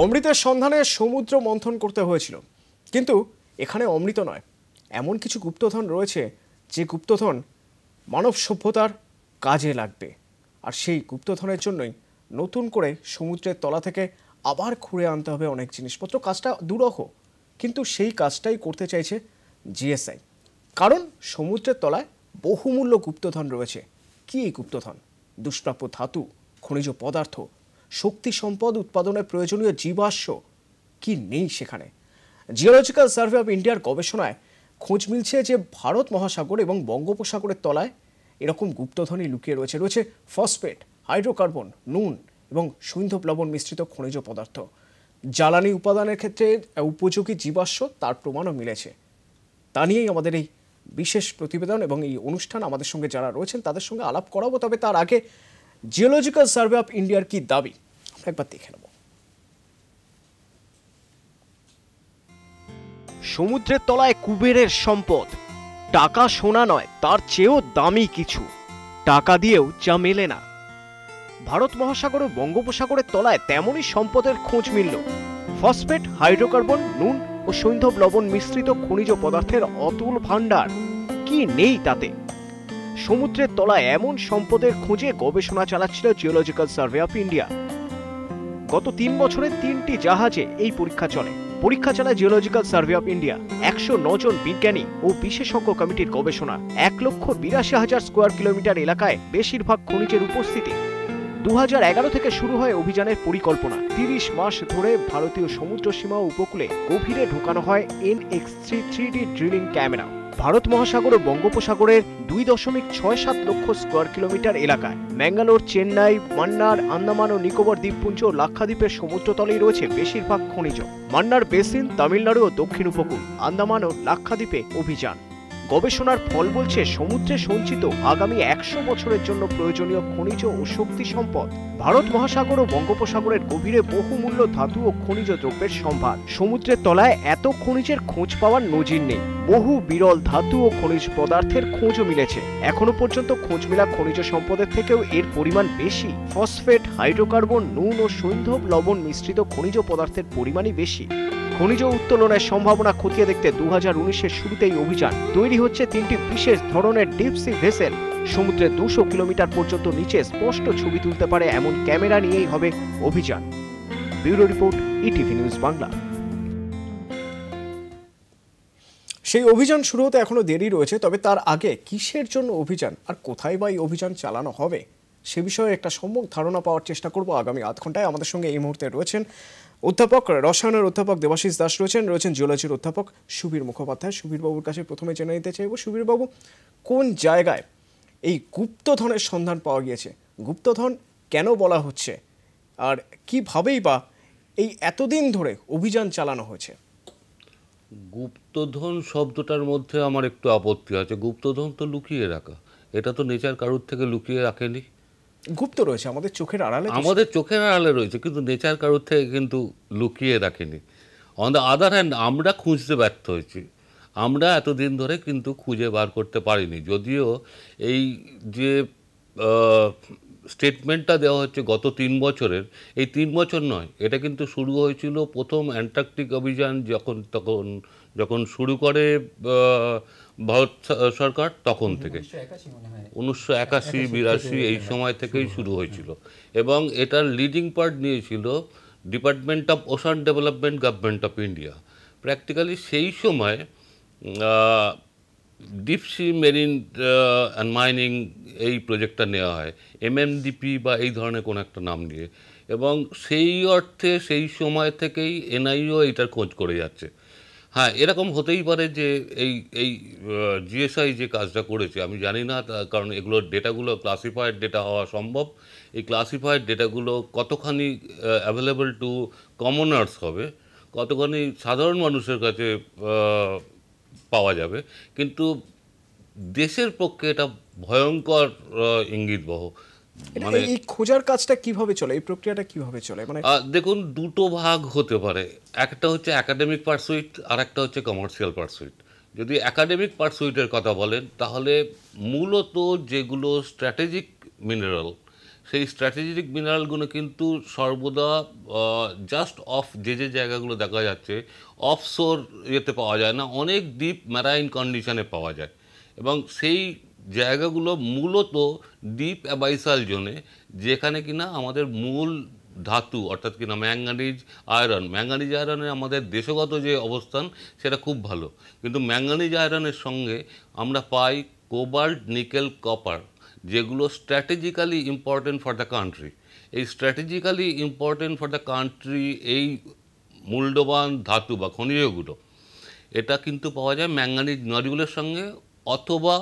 অমৃতের সন্ধানে সমুদ্র মন্থন করতে হয়েছিল, কিন্তু এখানে অমৃত নয়, এমন কিছু গুপ্তধন রয়েছে যে গুপ্তধন মানব সভ্যতার কাজে লাগবে। আর সেই গুপ্তধনের জন্যই নতুন করে সমুদ্রের তলা থেকে আবার খুঁড়ে আনতে হবে অনেক জিনিসপত্র। কাজটা দুরূহ, কিন্তু সেই কাজটাই করতে চাইছে জিএসআই, কারণ সমুদ্রের তলায় বহুমূল্য গুপ্তধন রয়েছে। কি এই গুপ্তধন? দুষ্প্রাপ্য ধাতু, খনিজ পদার্থ, শক্তি সম্পদ উৎপাদনের প্রয়োজনীয় জীবাশ্ম কি নেই সেখানে? জিওলজিক্যাল সার্ভে অফ ইন্ডিয়ার গবেষণায় খোঁজ মিলছে যে ভারত মহাসাগর এবং বঙ্গোপসাগরের তলায় এরকম গুপ্তধনই লুকিয়ে রয়েছে। রয়েছে ফসফেট, হাইড্রোকার্বন, নুন এবং সৈন্ধব লবণ মিশ্রিত খনিজ পদার্থ। জ্বালানি উপাদানের ক্ষেত্রে উপযোগী জীবাশ্ম, তার প্রমাণও মিলেছে। তা নিয়েই আমাদের এই বিশেষ প্রতিবেদন এবং এই অনুষ্ঠান। আমাদের সঙ্গে যারা রয়েছেন তাদের সঙ্গে আলাপ করাবো, তবে তার আগে জিওলজিক্যাল সার্ভে অফ ইন্ডিয়ার কি দাবি আমরা একবার দেখে নেব। সমুদ্রের তলায় কুবেরের সম্পদ, টাকা সোনা নয়, তার চেয়েও দামি কিছু, টাকা দিয়েও যা মেলে না। ভারত মহাসাগর ও বঙ্গোপসাগরের তলায় তেমনই সম্পদের খোঁজ মিলল। ফসফেট, হাইড্রোকার্বন, নুন ও সৈন্ধব লবণ মিশ্রিত খনিজ পদার্থের অতুল ভাণ্ডার। কি নেই তাতে? সমুদ্রের তলায় এমন সম্পদের খোঁজে গবেষণা চালাচ্ছিল জিওলজিক্যাল সার্ভে অফ ইন্ডিয়া। গত 3 বছরে 3টি জাহাজে এই পরীক্ষা চালায় জিওলজিক্যাল সার্ভে অফ ইন্ডিয়া। 109 জন বিজ্ঞানী ও বিশেষজ্ঞ কমিটির গবেষণা। 1,82,000 স্কোয়ার কিলোমিটার এলাকায় বেশিরভাগ খনিজের উপস্থিতি। 2011 থেকে শুরু হয় অভিযানের পরিকল্পনা। 30 মাস ধরে ভারতীয় সমুদ্র সীমা উপকূলে গভীরে ঢোকানো হয় NX3 3D drilling camera. Bharat মহাসাগর ও বঙ্গোপসাগরের 2.67 লক্ষ স্কোয়ার কিলোমিটার এলাকায় ম্যাঙ্গালোর, চেন্নাই, মান্নার, আন্দামান ও নিকোবর দ্বীপপুঞ্জ ও লাক্ষাদ্বীপের সমুদ্রতলেই রয়েছে বেশিরভাগ খনিজ। মান্নার বেসিন, তামিলনাড়ু ও দক্ষিণ উপকূল, আন্দামান ও লাক্ষাদ্বীপে অভিযান। গবেষণার ফল বলছে সমুদ্রে সঞ্চিত আগামী 100 বছরের জন্য প্রয়োজনীয় খনিজ ও শক্তি সম্পদ। ভারত মহাসাগর ও বঙ্গোপসাগরের গভীরে বহুমূল্য ধাতু ও খনিজ দ্রব্যের সম্ভার। সমুদ্রের তলায় এত খনিজের খোঁজ পাওয়ার নজির নেই। বহু বিরল ধাতু ও খনিজ পদার্থের খোঁজও মিলেছে। এখনো পর্যন্ত খোঁজ মেলা খনিজ সম্পদের থেকেও এর পরিমাণ বেশি। ফসফেট, হাইড্রোকার্বন, নুন ও সৈন্ধব লবণ মিশ্রিত খনিজ পদার্থের পরিমাণই বেশি। খনিজ উত্তোলনের সম্ভাবনা খতিয়ে দেখতে 2019-এর শুরুতেই অভিযান। তৈরি হচ্ছে 3টি বিশেষ ধরনের ডিপসি ভেসেল। সমুদ্রের 200 কিলোমিটার পর্যন্ত নিচে স্পষ্ট ছবি তুলতে পারে এমন ক্যামেরা নিয়েই হবে অভিযান। Bureau report, ETV news Bangla. সেই অভিযান শুরু হতে এখনো দেরি রয়েছে, তবে তার আগে কিসের জন্য অভিযান আর কোথায় বা এই অভিযান চালানো হবে সে বিষয়ে একটা সম্যক ধারণা পাওয়ার চেষ্টা করব আগামী আধ ঘন্টায়। আমাদের সঙ্গে এই মুহূর্তে রয়েছেন অধ্যাপক, রসায়নের অধ্যাপক দেবাশিস দাস রয়েছেন জিওলজির অধ্যাপক সুবীর মুখোপাধ্যায়। সুবীরবাবুর কাছে প্রথমে জেনে নিতে চাইব, সুবীরবাবু, কোন জায়গায় এই গুপ্তধনের সন্ধান পাওয়া গিয়েছে? গুপ্তধন কেন বলা হচ্ছে, আর কিভাবেই বা এই এতদিন ধরে অভিযান চালানো হয়েছে? গুপ্তধন শব্দটার মধ্যে আমার একটু আপত্তি আছে। গুপ্তধন তো লুকিয়ে রাখা, এটা তো নেচার কারুর থেকে লুকিয়ে রাখেনি। গুপ্ত রয়েছে আমাদের চোখের আড়ালে, রয়েছে, কিন্তু নেচার কারুর থেকে কিন্তু লুকিয়ে রাখেনি। অন দ্য আদার হ্যান্ড আমরা খুঁজতে ব্যর্থ হয়েছি। আমরা এতদিন ধরে কিন্তু খুঁজে বার করতে পারিনি। যদিও এই যে স্টেটমেন্টটা দেওয়া হচ্ছে গত 3 বছরের, এই 3 বছর নয়, এটা কিন্তু শুরু হয়েছিল প্রথম অ্যান্টার্কটিক অভিযান যখন শুরু করে ভারত সরকার, তখন থেকে 1981-82 এই সময় থেকেই শুরু হয়েছিল। এবং এটার লিডিং পার্ট নিয়েছিল department of ocean development, government of India. Practically সেই সময় ডিপসি মেরিন অ্যান্ড মাইনিং এই প্রজেক্টটা নেওয়া হয়, MMDP বা এই ধরনের কোনো একটা নাম নিয়ে। এবং সেই অর্থে সেই সময় থেকেই NIO এটার খোঁজ করে যাচ্ছে। হ্যাঁ, এরকম হতেই পারে যে এই জিএসআই যে কাজটা করেছে, আমি জানি না, কারণ এগুলোর ডেটাগুলো ক্লাসিফাইড ডেটা হওয়া সম্ভব। এই ক্লাসিফাইড ডেটাগুলো কতখানি অ্যাভেলেবল টু কমনার্স হবে, কতখানি সাধারণ মানুষের কাছে পাওয়া যাবে, কিন্তু দেশের পক্ষে এটা ভয়ঙ্কর ইঙ্গিতবহ। মানে এই খোঁজার কাজটা কিভাবে চলে, এই প্রক্রিয়াটা কিভাবে চলে? মানে দেখুন, দুটো ভাগ হতে পারে। একটা হচ্ছে একাডেমিক পারসুইট, আর একটা হচ্ছে কমার্শিয়াল পারসুইট। যদি একাডেমিক পারসুইটের কথা বলেন, তাহলে মূলত যেগুলো স্ট্র্যাটেজিক মিনারেল, সেই স্ট্র্যাটেজিক মিনারেলগুলো কিন্তু সর্বদা জাস্ট অফ যে জায়গাগুলো দেখা যাচ্ছে অফশোর ইয়েতে পাওয়া যায় না, অনেক ডিপ ম্যারাইন কন্ডিশনে পাওয়া যায়। এবং সেই জায়গাগুলো মূলত ডিপ অ্যাবাইসাল জোনে, যেখানে কিনা আমাদের মূল ধাতু অর্থাৎ কিনা ম্যাঙ্গানিজ আয়রনের আমাদের দেশগত যে অবস্থান সেটা খুব ভালো, কিন্তু ম্যাঙ্গানিজ আয়রনের সঙ্গে আমরা পাই কোবাল্ট, নিকেল, কপার, যেগুলো strategically important for the country. এই strategically important for the country এই মূল্যবান ধাতু বা খনিজগুলো, এটা কিন্তু পাওয়া যায় ম্যাঙ্গানিজ নডিউলের সঙ্গে অথবা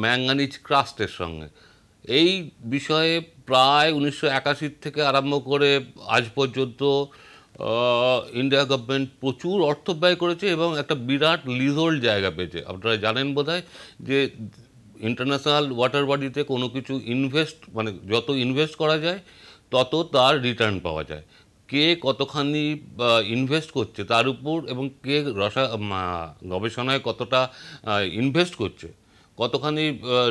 ম্যাঙ্গানিজ ক্রাস্টের সঙ্গে। এই বিষয়ে প্রায় 1981 থেকে আরম্ভ করে আজ পর্যন্ত ইন্ডিয়া গভর্নমেন্ট প্রচুর অর্থ ব্যয় করেছে এবং একটা বিরাট লিজোল্ড জায়গা পেয়েছে। আপনারা জানেন বোধহয় যে ইন্টারন্যাশনাল ওয়াটার বডিতে কোনো কিছু মানে যত ইনভেস্ট করা যায় তত তার রিটার্ন পাওয়া যায়। কে কতখানি ইনভেস্ট করছে তার উপর, এবং কে গবেষণায় কতটা ইনভেস্ট করছে, কতখানি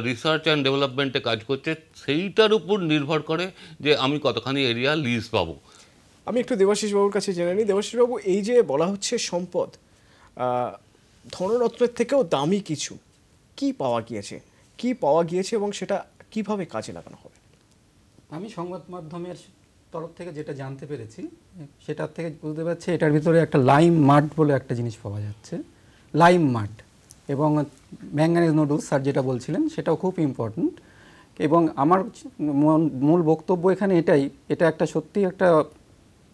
রিসার্চ অ্যান্ড ডেভেলপমেন্টে কাজ করছে, সেইটার উপর নির্ভর করে যে আমি কতখানি এরিয়া লিজ পাবো। আমি একটু দেবাশিস বাবুর কাছে জেনে নিই। দেবাশিস বাবু, এই যে বলা হচ্ছে সম্পদ ধনরত্নের থেকেও দামি কিছু কি পাওয়া গিয়েছে এবং সেটা কিভাবে কাজে লাগানো হবে? আমি সংবাদ মাধ্যমের তরফ থেকে যেটা জানতে পেরেছি সেটার থেকে বুঝতে পারছি এটার ভিতরে একটা লাইম মাড বলে একটা জিনিস পাওয়া যাচ্ছে, লাইম মাড, এবং ম্যাঙ্গানিজ নুডলস স্যার যেটা বলছিলেন সেটাও খুব ইম্পর্ট্যান্ট। এবং আমার মূল বক্তব্য এখানে এটা একটা সত্যি একটা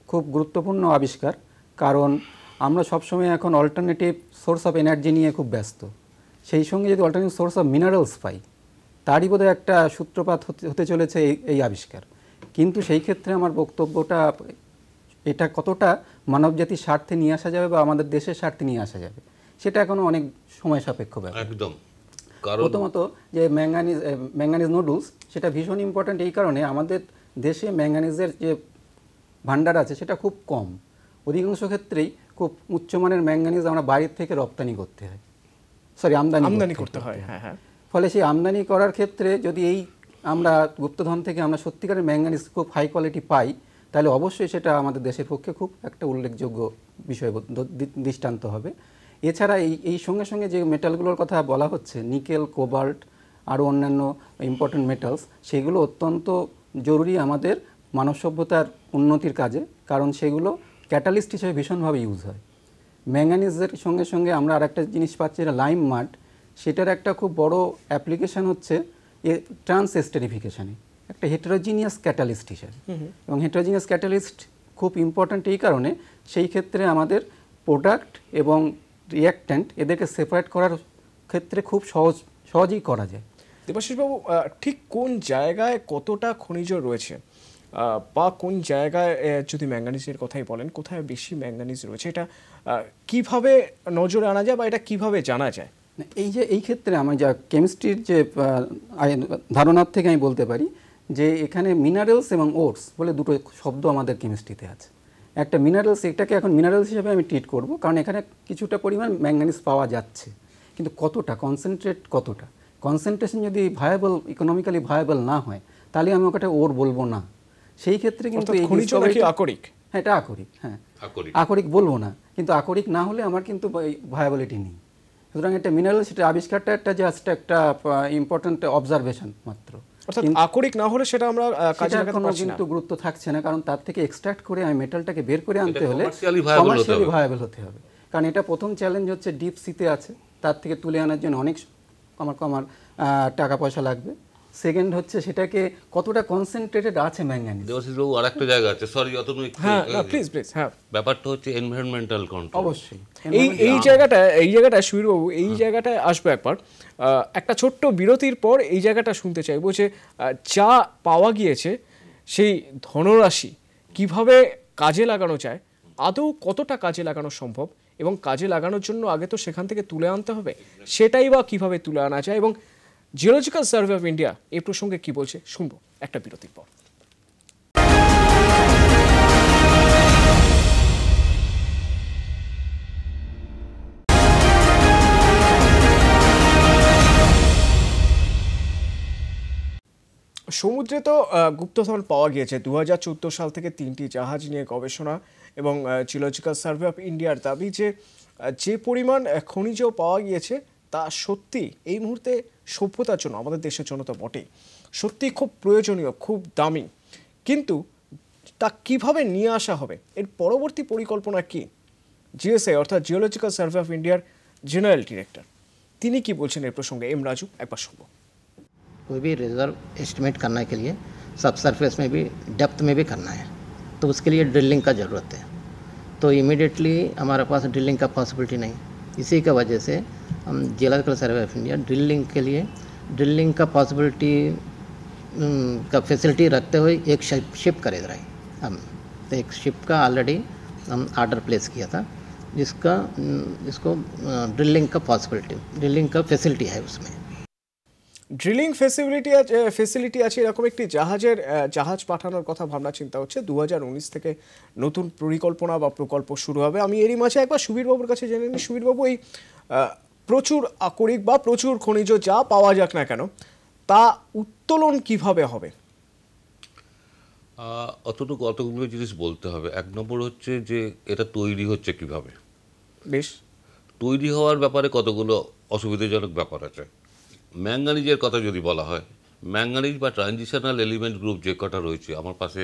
খুব গুরুত্বপূর্ণ আবিষ্কার, কারণ আমরা সবসময় এখন অল্টারনেটিভ সোর্স অফ এনার্জি নিয়ে খুব ব্যস্ত, সেই সঙ্গে যদি অল্টারনেটিভ সোর্স অফ মিনারেলস পাই তারই বোধহয় একটা সূত্রপাত হতে চলেছে এই আবিষ্কার। কিন্তু সেই ক্ষেত্রে আমার বক্তব্যটা এটা কতটা মানবজাতির স্বার্থে নিয়ে আসা যাবে বা আমাদের দেশের স্বার্থে নিয়ে আসা যাবে সেটা এখনো অনেক সময় সাপেক্ষ ব্যাপার। একদম। প্রথমত যে ম্যাঙ্গানিজ নুডলস সেটা ভীষণ ইম্পর্ট্যান্ট এই কারণে আমাদের দেশে ম্যাঙ্গানিজের যে ভান্ডার আছে সেটা খুব কম, অধিকাংশ ক্ষেত্রেই খুব উচ্চমানের ম্যাঙ্গানিজ আমরা বাইরে থেকে রপ্তানি করতে হয়, আমদানি করতে হয়। ফলে সেই আমদানি করার ক্ষেত্রে যদি আমরা গুপ্তধন থেকে আমরা সত্যিকারের ম্যাঙ্গানিজ খুব হাই কোয়ালিটি পাই তাহলে অবশ্যই সেটা আমাদের দেশের পক্ষে খুব একটা উল্লেখযোগ্য বিষয় দৃষ্টান্ত হবে। এছাড়া এই সঙ্গে সঙ্গে যে মেটালগুলোর কথা বলা হচ্ছে, নিকেল, কোবাল্ট, আরও অন্যান্য ইম্পর্টেন্ট মেটালস, সেগুলো অত্যন্ত জরুরি আমাদের মানব সভ্যতার উন্নতির কাজে, কারণ সেগুলো ক্যাটালিস্ট হিসেবে ভীষণভাবে ইউজ হয়। ম্যাঙ্গানিজের সঙ্গে সঙ্গে আমরা আর একটা জিনিস পাচ্ছি, এটা লাইম মাড, সেটার একটা খুব বড় অ্যাপ্লিকেশন হচ্ছে ট্রান্স এস্টেরিফিকেশানে, একটা হেটেরোজিনিয়াস ক্যাটালিস্ট হিসেবে। এবং হেটেরোজিনিয়াস ক্যাটালিস্ট খুব ইম্পর্ট্যান্ট এই কারণে সেই ক্ষেত্রে আমাদের প্রোডাক্ট এবং রিঅ্যাক্ট্যান্ট এদেরকে সেপারেট করার ক্ষেত্রে খুব সহজেই করা যায়। দেবাশিসবাবু, ঠিক কোন জায়গায় কতটা খনিজ রয়েছে বা কোন জায়গায় যদি ম্যাঙ্গানিজের কথাই বলেন কোথায় বেশি ম্যাঙ্গানিজ রয়েছে, এটা কিভাবে নজরে আনা যায় বা এটা কিভাবে জানা যায়? এই ক্ষেত্রে আমার যা কেমিস্ট্রির যে ধারণার থেকে আমি বলতে পারি যে এখানে মিনারেলস এবং ওটস বলে দুটো শব্দ আমাদের কেমিস্ট্রিতে আছে। একটা মিনারেলস, এটাকে এখন মিনারেলস হিসেবে আমি ট্রিট করব, কারণ এখানে কিছুটা পরিমাণ ম্যাঙ্গানিজ পাওয়া যাচ্ছে, কিন্তু কনসেন্ট্রেশন যদি ইকোনমিক্যালি ভায়াবল না হয় তাহলে আমি ওটা ওর বলবো না। সেই ক্ষেত্রে কিন্তু আকরিক, হ্যাঁ এটা আকরিক, হ্যাঁ আকরিক বলবো না, কিন্তু আকরিক না হলে আমার কিন্তু ভায়াবিলিটি নেই। সুতরাং এটা মিনারেল, সেটা আবিষ্কারটা একটা জাস্ট একটা ইম্পর্টেন্ট অবজারভেশন মাত্র। আকরিক না হলে সেটা আমরা কাজে লাগাতে পারছি না, কিন্তু গুরুত্ব থাকছে না, কারণ তার থেকে এক্সট্রাক্ট করে আমি মেটালটাকে বের করে আনতে হলে কমার্শিয়ালি ভায়াবল হতে হবে। কারণ এটা প্রথম চ্যালেঞ্জ হচ্ছে ডিপ সিতে আছে, তার থেকে তুলে আনার জন্য অনেক আমার টাকা পয়সা লাগবে। সেকেন্ড হচ্ছে সেটাকে কতটা কনসেন্ট্রেটেড আছে ম্যাঙ্গানিজ। দেবাশিসবাবু আরেকটা জায়গা আছে, সরি অতনু, প্লিজ, হ্যাঁ, ব্যাপারটা হচ্ছে এনভায়রনমেন্টাল কন্ট্রোল। অবশ্যই এই জায়গাটা সুবীরবাবু, এই জায়গাটায় আসবো একবার। একটা ছোট্ট বিরতির পর এই জায়গাটা শুনতে চাইবো যে যা পাওয়া গিয়েছে সেই ধনরাশি কিভাবে কাজে লাগানো যায়, আদৌ কতটা কাজে লাগানো সম্ভব, এবং কাজে লাগানোর জন্য আগে তো সেখান থেকে তুলে আনতে হবে, সেটাই বা কিভাবে তুলে আনা যায়, এবং জিওলজিক্যাল সার্ভে অফ ইন্ডিয়া এই প্রসঙ্গে কি বলছে শুনবো একটা বিরতির পর। সমুদ্রে তো গুপ্তধন পাওয়া গিয়েছে 2014 সাল থেকে 3টি জাহাজ নিয়ে গবেষণা এবং জিওলজিক্যাল সার্ভে অফ ইন্ডিয়ার দাবি যে যে পরিমাণ খনিজ পাওয়া গিয়েছে তা সত্যি এই মুহূর্তে সভ্যতার জন্য, আমাদের দেশের জন্য তো বটেই, সত্যি খুব প্রয়োজনীয়, খুব দামি। কিন্তু তা কিভাবে নিয়ে আসা হবে, এর পরবর্তী পরিকল্পনা কি? জিএসআই অর্থাৎ জিওলজিক্যাল সার্ভে অফ ইন্ডিয়ার জেনারেল ডিরেক্টর তিনি কি বলছেন এর প্রসঙ্গে, এম রাজু, একবার শুনবো। कोई भी रिजर्व एस्टिमेट करने के लिए सब सरफेस में भी डेप्थ में भी करना है, तो उसके लिए ड्रिलिंग का ज़रूरत है। तो इमीडिएटली हमारे पास ड्रिलिंग का पॉसिबिलिटी नहीं, इसी का वजह से हम geological survey of India drilling के लिए ड्रिलिंग का पॉसिबिलिटी का फैसिलिटी रखते हुए एक शिप खरीद रहे हैं हम। तो एक शिप का ऑलरेडी हम आर्डर प्लेस किया था, जिसका इसको ड्रिलिंग का पॉसिबिलिटी, ड्रिलिंग का फैसिलिटी है उसमें। ড্রিলিং ফেসিলিটি আছে এরকম একটি জাহাজ পাঠানোর কথা ভাবনা চিন্তা হচ্ছে। 2019 থেকে নতুন পরিকল্পনা বা প্রকল্প শুরু হবে। আমি এরই মাঝে একবার সুবীরবাবুর কাছে জেনে নিই। সুবীরবাবু, এই প্রচুর আকরিক বা প্রচুর খনিজ যা পাওয়া যাক না কেন, তা উত্তোলন কিভাবে হবে? অতগুলো জিনিস বলতে হবে। এক নম্বর হচ্ছে যে এটা তৈরি হচ্ছে কিভাবে। বেশ, তৈরি হওয়ার ব্যাপারে কতগুলো অসুবিধাজনক ব্যাপার আছে। ম্যাঙ্গানিজের কথা যদি বলা হয়, ম্যাঙ্গানিজ বা ট্রানজিশনাল এলিমেন্ট গ্রুপ যে কটা রয়েছে, আমার পাশে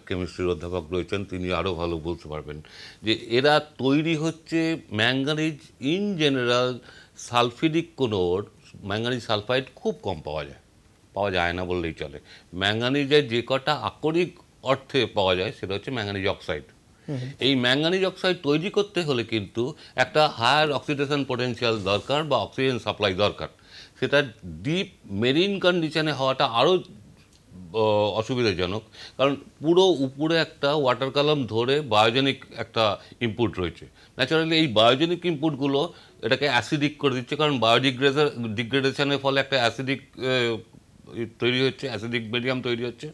কেমিস্ট্রির অধ্যাপক রয়েছেন, তিনি আরও ভালো বলতে পারবেন যে এরা তৈরি হচ্ছে ম্যাঙ্গানিজ ইন জেনারেল সালফিডিক কোনো ম্যাঙ্গানিজ সালফাইড খুব কম পাওয়া যায় না বললেই চলে। ম্যাঙ্গানিজের যে কটা আকরিক অর্থে পাওয়া যায় সেটা হচ্ছে ম্যাঙ্গানিজ অক্সাইড। এই ম্যাঙ্গানিজ অক্সাইড তৈরি করতে হলে কিন্তু একটা হায়ার অক্সিডেশন পোটেনশিয়াল দরকার বা অক্সিজেন সাপ্লাই দরকার। সেটা ডিপ মেরিন কন্ডিশনে হওয়াটা আরও অসুবিধাজনক, কারণ পুরো উপরে একটা ওয়াটার কলাম ধরে বায়োজেনিক একটা ইনপুট রয়েছে। ন্যাচারালি এই বায়োজেনিক ইনপুটগুলো এটাকে অ্যাসিডিক করে দিচ্ছে, কারণ ডিগ্রেডেশনের ফলে একটা অ্যাসিডিক তৈরি হচ্ছে, অ্যাসিডিক মিডিয়াম তৈরি হচ্ছে।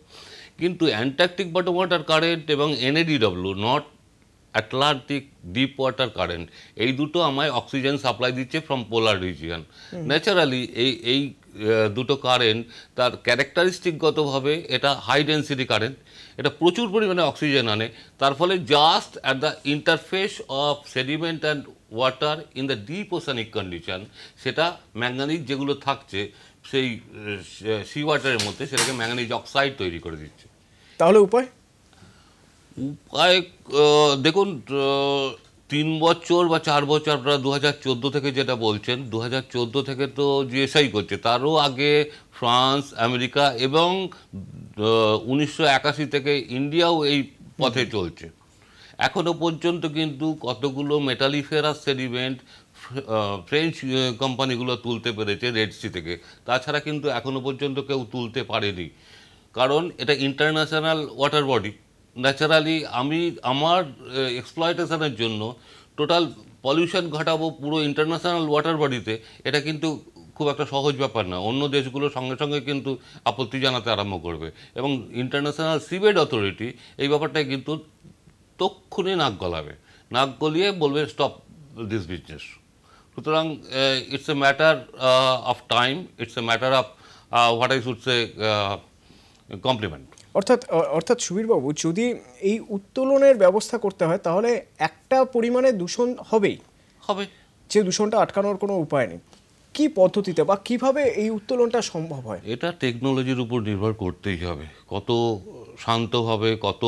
কিন্তু অ্যান্টার্কটিক বটম ওয়াটার কারেন্ট এবং NADW, north Atlantic deep water current, এই দুটো আমায় অক্সিজেন সাপ্লাই দিচ্ছে ফ্রম পোলার রিজিয়ন। ন্যাচারালি এই দুটো কারেন্ট তার ক্যারেক্টারিস্টিকগতভাবে এটা হাই ডেন্সিটি কারেন্ট, এটা প্রচুর পরিমাণে অক্সিজেন আনে। তার ফলে just at the interface of sediment and water in the deep oceanic condition, সেটা ম্যাঙ্গানিজ যেগুলো থাকছে সেই সি ওয়াটারের মধ্যে, সেটাকে ম্যাঙ্গানিজ অক্সাইড তৈরি করে দিচ্ছে। তাহলে উপায় দেখুন, 3 বছর বা 4 বছর, আপনারা 2014 থেকে যেটা বলছেন, 2014 থেকে তো জিএসআই করছে, তারও আগে ফ্রান্স, আমেরিকা এবং 1981 থেকে ইন্ডিয়াও এই পথে চলছে। এখনও পর্যন্ত কিন্তু কতগুলো মেটালিফেরাস সেডিমেন্ট ফ্রেঞ্চ কোম্পানিগুলো তুলতে পেরেছে রেড সি থেকে, তাছাড়া কিন্তু এখনও পর্যন্ত কেউ তুলতে পারেনি, কারণ এটা ইন্টারন্যাশনাল ওয়াটার বডি। ন্যাচারালি আমি আমার এক্সপ্লয়টেশনের জন্য টোটাল পলিউশন ঘটাবো পুরো ইন্টারন্যাশনাল ওয়াটার বডিতে, এটা কিন্তু খুব একটা সহজ ব্যাপার না। অন্য দেশগুলো সঙ্গে সঙ্গে কিন্তু আপত্তি জানাতে আরম্ভ করবে, এবং ইন্টারন্যাশনাল সিবেড অথরিটি এই ব্যাপারটায় কিন্তু তক্ষুনি নাক গলিয়ে বলবে স্টপ দিস বিজনেস। সুতরাং it's a matter of time, it's a matter of what I should say compliment. অর্থাৎ সুবীরবাবু, যদি এই উত্তোলনের ব্যবস্থা করতে হয় তাহলে একটা পরিমাণে দূষণ হবে, যে দূষণটা আটকানোর কোনো উপায় নেই। কি পদ্ধতিতে বা কিভাবে এই উত্তোলনটা সম্ভব হয়? এটা টেকনোলজির উপর নির্ভর করতেই হবে, কত শান্তভাবে, কত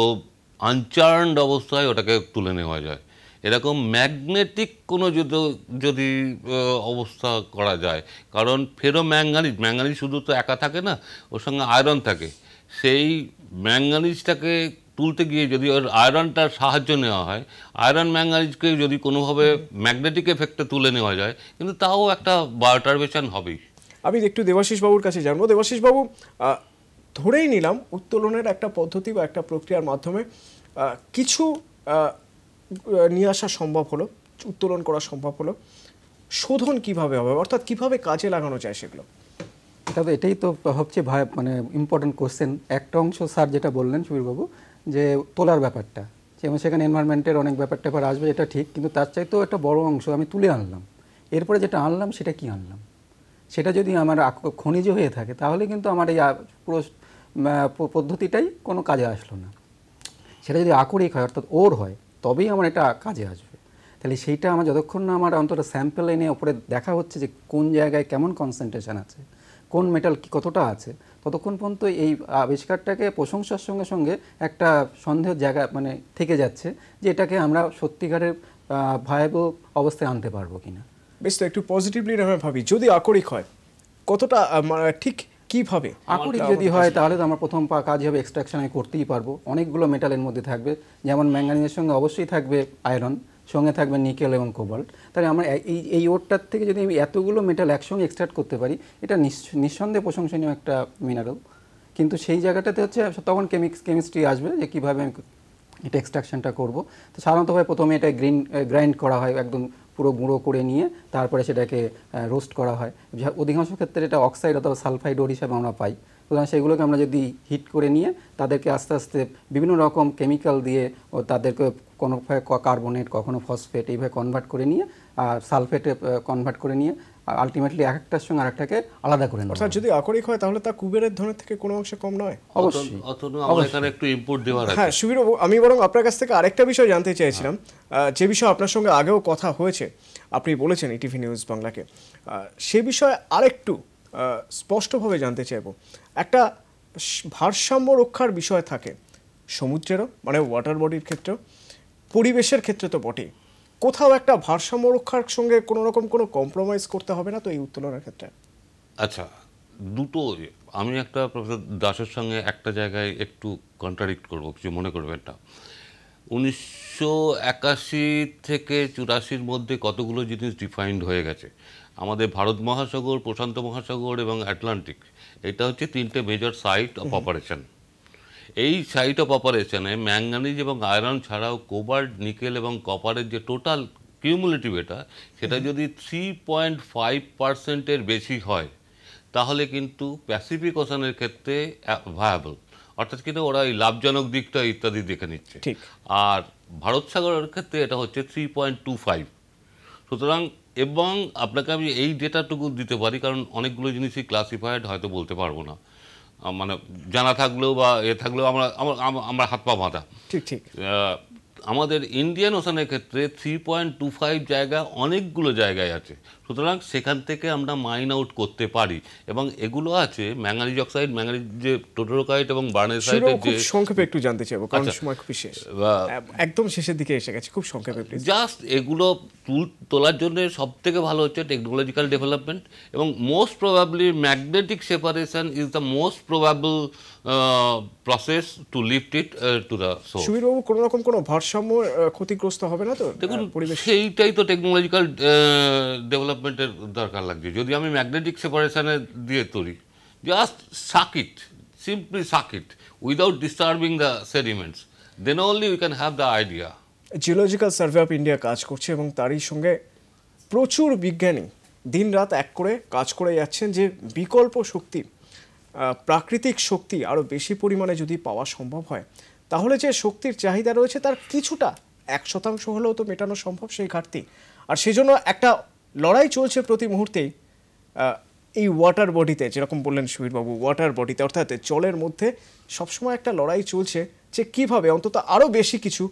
আনচার্নড অবস্থায় ওটাকে তুলে নেওয়া যায়। এরকম ম্যাগনেটিক কোনো যদি অবস্থা করা যায়, কারণ ম্যাঙ্গানিজ শুধু তো একা থাকে না, ওর সঙ্গে আয়রন থাকে। সেই ম্যাঙ্গানিজটাকে তুলতে গিয়ে যদি ওর আয়রনটার সাহায্য নেওয়া হয়, আয়রন ম্যাঙ্গানিজকে যদি কোনোভাবে ম্যাগনেটিক এফেক্টে তুলে নেওয়া যায়, কিন্তু তাও একটা বায়োটারবেশন হবেই। আমি একটু দেবাশিস বাবুর কাছে জানবো। দেবাশিস বাবু, ধরেই নিলাম উত্তোলনের একটা পদ্ধতি বা একটা প্রক্রিয়ার মাধ্যমে কিছু নিয়ে আসা সম্ভব হলো, উত্তোলন করা সম্ভব হলো, শোধন কিভাবে হবে, অর্থাৎ কিভাবে কাজে লাগানো যায় সেগুলো? এটাই তো হচ্ছে মানে ইম্পর্টেন্ট কোশ্চেন। একটা অংশ স্যার যেটা বললেন সুবীরবাবু, যে তোলার ব্যাপারটা, যেমন সেখানে এনভায়রনমেন্টের অনেক ব্যাপার আসবে, এটা ঠিক, কিন্তু তার চাইতেও একটা বড় অংশ আমি তুলে আনলাম। এরপরে যেটা আনলাম সেটা কি আনলাম, সেটা যদি আমার খনিজ হয়ে থাকে তাহলে কিন্তু আমার এই পুরো পদ্ধতিটাই কোনো কাজে আসলো না। সেটা যদি আকরিক হয় অর্থাৎ ওর হয় তবেই আমার এটা কাজে আসবে। তাহলে সেইটা আমার যতক্ষণ না আমার অন্তত স্যাম্পল এনে ওপরে দেখা হচ্ছে যে কোন জায়গায় কেমন কনসেন্ট্রেশন আছে, কোন মেটাল কতটা আছে, ততক্ষণ পর্যন্ত এই আবিষ্কারটাকে প্রশংসার সঙ্গে সঙ্গে একটা সন্দেহের জায়গা মানে থেকে যাচ্ছে যে এটাকে আমরা সত্যিকারের ভায়াবল অবস্থায় আনতে পারবো কিনা। বেশ, তো একটু পজিটিভলি আমরা ভাবি, যদি আকরিক হয় কতটা ঠিক কিভাবে? আকরিক যদি হয় তাহলে তো আমার প্রথম কাজ হবে এক্সট্রাকশন আমি করতেই পারবো। অনেকগুলো মেটালের মধ্যে থাকবে, যেমন ম্যাঙ্গানিজের সঙ্গে অবশ্যই থাকবে আয়রন, সঙ্গে থাকবে নিকেল এবং কোবাল্ট। তাহলে আমরা এই ওরটার থেকে যদি আমি এতগুলো মেটাল একসঙ্গে এক্সট্রাক্ট করতে পারি, এটা নিঃসন্দেহে প্রশংসনীয় একটা মিনারেল। কিন্তু সেই জায়গাটাতে হচ্ছে তখন কেমিস্ট্রি আসবে যে কীভাবে আমি এটা এক্সট্রাকশনটা করব। তো সাধারণতভাবে প্রথমে এটা গ্রাইন্ড করা হয়, একদম পুরো গুঁড়ো করে নিয়ে তারপরে সেটাকে রোস্ট করা হয়। অধিকাংশ ক্ষেত্রে এটা অক্সাইড অথবা সালফাইড ওর হিসাবে আমরা পাই। সুতরাং সেগুলোকে আমরা যদি হিট করে নিয়ে তাদেরকে আস্তে আস্তে বিভিন্ন রকম কেমিক্যাল দিয়ে ও তাদেরকে কোনো কার্বনেট, কখনো ফসফেট এইভাবে কনভার্ট করে নিয়ে আর সালফেটে কনভার্ট করে নিয়ে আলটিমেটলি একটার সঙ্গে আরেকটাকে আলাদা করে নেওয়া। অর্থাৎ যদি আকরিক হয় তাহলে তা কুবেরের ধনের থেকে কোনো অংশে কম নয়। অবশ্যই। আমার এখানে একটু ইনপুট দেওয়ার আছে। হ্যাঁ সুবীরবাবু, আমি বরং আপনার কাছ থেকে আরেকটা বিষয় জানতে চাইছিলাম, যে বিষয়ে আপনার সঙ্গে আগেও কথা হয়েছে, আপনি বলেছেন ইটিভি নিউজ বাংলাকে, সে বিষয়ে আরেকটু স্পষ্টভাবে জানতে চাইব। একটা ভারসাম্য রক্ষার বিষয় থাকে সমুদ্রেরও, মানে ওয়াটার বডির ক্ষেত্রেও, পরিবেশের ক্ষেত্রে তো বটেই। কোথাও একটা ভারসাম্য রক্ষার সঙ্গে কোনো রকম কোনো কম্প্রোমাইজ করতে হবে না তো এই উত্তোলনের ক্ষেত্রে? আচ্ছা, দুটো আমি একটা প্রফেসর দাসের সঙ্গে একটা জায়গায় একটু কন্ট্রাডিক্ট করবো, কিছু মনে করবেন না। 1981 থেকে 84 মধ্যে কতগুলো জিনিস ডিফাইন্ড হয়ে গেছে। আমাদের ভারত মহাসাগর, প্রশান্ত মহাসাগর এবং আটলান্টিক, এটা হচ্ছে তিনটে মেজর সাইট অফ অপারেশন। এই সাইট অফ অপারেশনে ম্যাঙ্গানিজ এবং আয়রন ছাড়াও কোবাল্ট, নিকেল এবং কপারের যে টোটাল কিউমুলেটিভ সেটা যদি 3.5%-এর বেশি হয় তাহলে কিন্তু প্যাসিফিক ওশানের ক্ষেত্রে ভায়াবল, অর্থাৎ কিন্তু ওরা এই লাভজনক দিকটা ইত্যাদি দেখে নিচ্ছে। আর ভারত সাগরের ক্ষেত্রে এটা হচ্ছে 3.25। সুতরাং এবং আপনাকে আমি এই ডেটাটুকু দিতে পারি কারণ অনেকগুলো জিনিসই ক্লাসিফাইড হয়তো বলতে পারবো না, মানে জানা থাকলেও বা থাকলেও আমরা হাত পা বাঁধা। ঠিক আমাদের ইন্ডিয়ান ওশানের ক্ষেত্রে 3.25 জায়গা অনেকগুলো জায়গায় আছে। সুতরাং সেখান থেকে আমরা মাইন আউট করতে পারি এবং এগুলো আছে ম্যাঙ্গানিজ অক্সাইড, ম্যাঙ্গানিজ যে টোটোরোকাইট এবং বার্নেসাইটের যে। সংক্ষেপে একটু জানতে চাইবো কারণ সময় খুব শেষ, একদম শেষের দিকে এসে গেছে, খুব সংক্ষেপে প্লিজ। জাস্ট এগুলো তোলার জন্য সব থেকে ভালো হচ্ছে টেকনোলজিক্যাল ডেভেলপমেন্ট এবং most probably magnetic separation is the most probable process to lift it to the source. সুবীরবাবু, কোনো রকম কোনো ভারসাম্য ক্ষতিগ্রস্ত হবে না তো? দেখুন সেইটাই তো টেকনোলজিক্যাল ডেভেলপমেন্টের দরকার লাগছে। যদি আমি ম্যাগনেটিক সেপারেশনে দিয়ে তৈরি, just suck it, simply suck it without disturbing the sediments, then only we can have the idea. Geological survey of India কাজ করছে এবং তারই সঙ্গে প্রচুর বিজ্ঞানী দিন রাত এক করে কাজ করে যাচ্ছেন যে বিকল্প শক্তি, প্রাকৃতিক শক্তি আরও বেশি পরিমাণে যদি পাওয়া সম্ভব হয় তাহলে যে শক্তির চাহিদা রয়েছে তার কিছুটা 1% হলেও তো মেটানো সম্ভব সেই ঘাটতি। আর সেই জন্য একটা লড়াই চলছে প্রতি মুহূর্তেই এই ওয়াটার বডিতে, যেরকম বললেন সুবীরবাবু, ওয়াটার বডিতে অর্থাৎ জলের মধ্যে সবসময় একটা লড়াই চলছে যে কিভাবে অন্তত আরও বেশি কিছু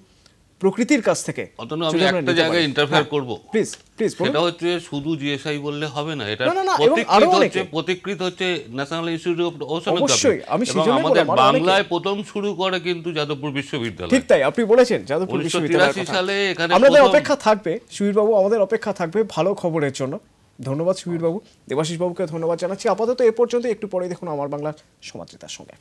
প্রকৃতির কাছ থেকে। আমি একটা জায়গায় ইন্টারফেয়ার করব, প্লিজ প্লিজ। সেটা হচ্ছে শুধু জিএসআই বললে হবে না, এটা প্রতিকৃত হচ্ছে ন্যাশনাল ইনস্টিটিউট অফ ওশানোগ্রাফি। আমি আমাদের বাংলায় প্রথম শুরু করে কিন্তু যাদবপুর বিশ্ববিদ্যালয়। ঠিক তাই, আপনি বলেছেন যাদবপুর বিশ্ববিদ্যালয়। 1983 সালে এখানে আমাদের অপেক্ষা থাকবে সুবীরবাবু, আমাদের অপেক্ষা থাকবে ভালো খবরের জন্য। ধন্যবাদ সুবীরবাবু। দেবাশিস বাবুকে ধন্যবাদ জানাচ্ছি। আপাতত এ পর্যন্ত, একটু পরে দেখুন আমার বাংলার সমাদৃতার সঙ্গে।